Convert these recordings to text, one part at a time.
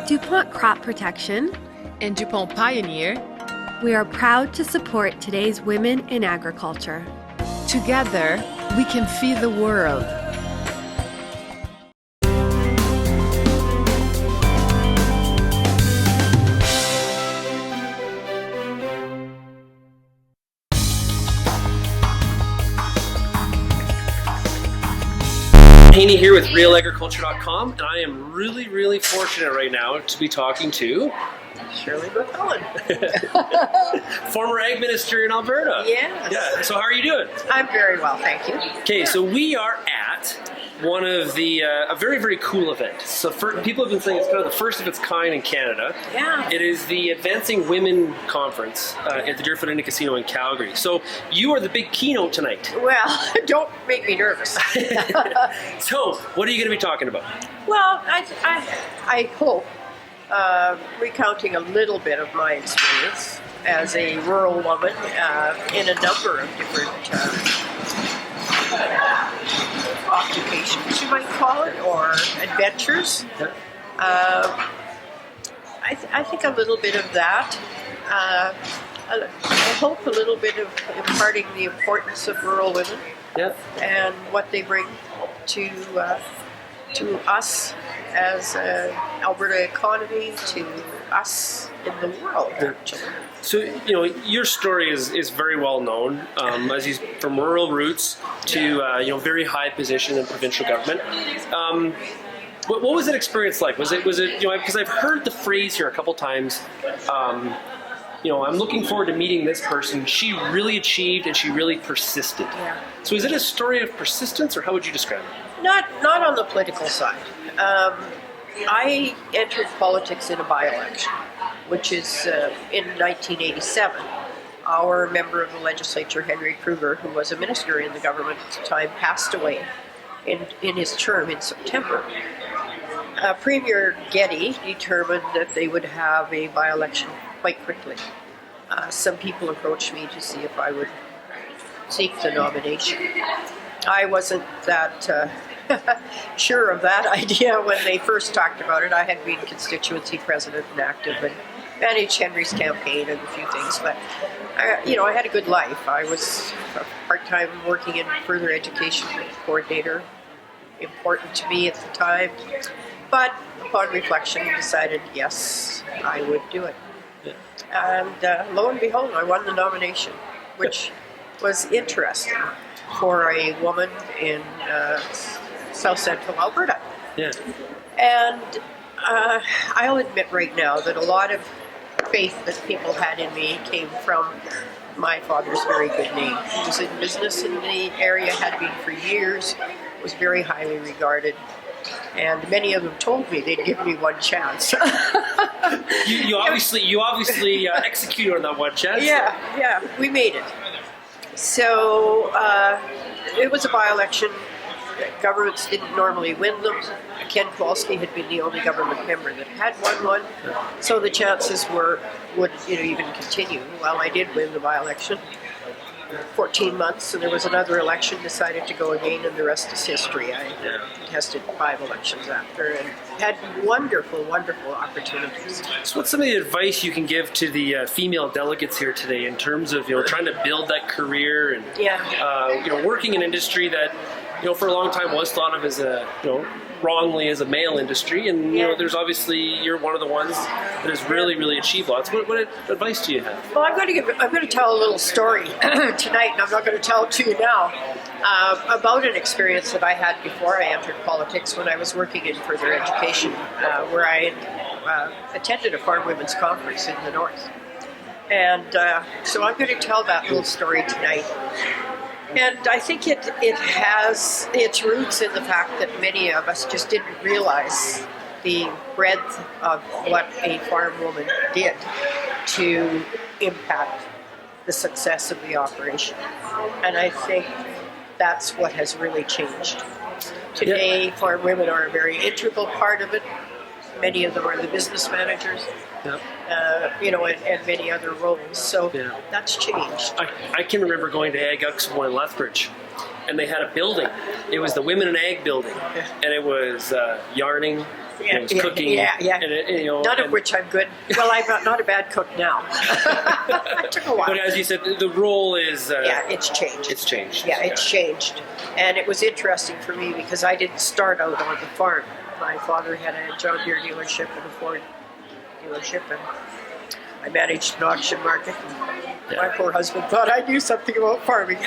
DuPont Crop Protection and DuPont Pioneer, we are proud to support today's women in agriculture. Together, we can feed the world. Haney here with RealAgriculture.com, and I am really fortunate right now to be talking to Shirley McCullen. former Ag Minister in Alberta. Yes. Yeah. So how are you doing? I'm very well, thank you. Okay, so we are at one of the a very cool event. So people have been saying it's kind of the first of its kind in Canada. Yeah. It is the Advancing Women Conference at the Deerfoot Inn Casino in Calgary. So you are the big keynote tonight. Well, don't make me nervous. So what are you going to be talking about? Well, I hope recounting a little bit of my experience as a rural woman in a number of different occupations, you might call it, or adventures. I think a little bit of that. I hope a little bit of imparting the importance of rural women and what they bring to us as an Alberta economy, to us in the world, actually. So, you know, your story is very well known, as he's from rural roots to, very high position in provincial government. What was that experience like? Was it, because I've heard the phrase here a couple times, I'm looking forward to meeting this person. She really achieved and she really persisted. Yeah. So is it a story of persistence, or how would you describe it? Not on the political side. I entered politics in a by-election, which is in 1987. Our member of the legislature, Henry Kruger, who was a minister in the government at the time, passed away in his term in September. Premier Getty determined that they would have a by-election quite quickly. Some people approached me to see if I would seek the nomination. I wasn't that sure of that idea when they first talked about it. I had been constituency president and active and managed Henry's campaign and a few things, but I had a good life. I was part-time working in further education coordinator, important to me at the time. But upon reflection, I decided, yes, I would do it. And lo and behold, I won the nomination, which was interesting for a woman in South Central Alberta. Yeah. And I'll admit right now that a lot of faith that people had in me came from my father's very good name. He was in business in the area, had been for years, was very highly regarded. And many of them told me they'd give me one chance. You obviously executed on that one chance. Yeah, we made it. So it was a by-election. Governments didn't normally win them. Ken Kowalski had been the only government member that had won one, so the chances would even continue. Well, I did win the by-election. 14 months, and there was another election, decided to go again, and the rest is history. I contested 5 elections after and had wonderful opportunities. So what's some of the advice you can give to the female delegates here today in terms of trying to build that career and working in an industry that for a long time was thought of as a wrongly as a male industry, and there's obviously you're one of the ones that has really achieved lots. What advice do you have? Well, I'm going to tell a little story tonight, and I'm not going to tell it to you now, about an experience that I had before I entered politics when I was working in further education, where I attended a farm women's conference in the north, and so I'm going to tell that little story tonight. And I think it has its roots in the fact that many of us just didn't realize the breadth of what a farm woman did to impact the success of the operation. And I think that's what has really changed. Today, farm women are a very integral part of it. Many of them are the business managers. And many other roles. So that's changed. I can remember going to Ag Expo in Lethbridge, and they had a building. It was the Women in Ag building, and it was yarning. And it was cooking. Yeah. And it, None of which I'm good. Well, I'm not a bad cook now. It took a while. But as you said, the role is. It's changed. It's changed. Yeah, it's changed. And it was interesting for me because I didn't start out on the farm. My father had a John Deere dealership and a Ford dealership, and I managed an auction market. And my poor husband thought I knew something about farming.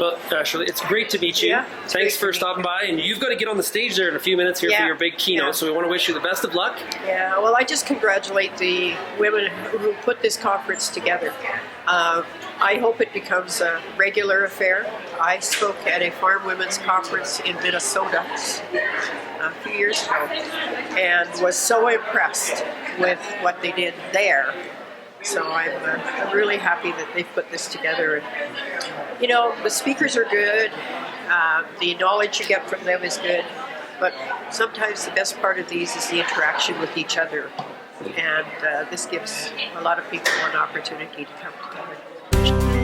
Well, Shirley, it's great to meet you. Yeah, Thanks for stopping by, and you've got to get on the stage there in a few minutes here for your big keynote. Yeah. So we want to wish you the best of luck. Yeah, well, I just congratulate the women who put this conference together. I hope it becomes a regular affair. I spoke at a farm women's conference in Minnesota a few years ago and was so impressed with what they did there. So I'm really happy that they've put this together. And, the speakers are good. The knowledge you get from them is good. But sometimes the best part of these is the interaction with each other. And this gives a lot of people an opportunity to come together.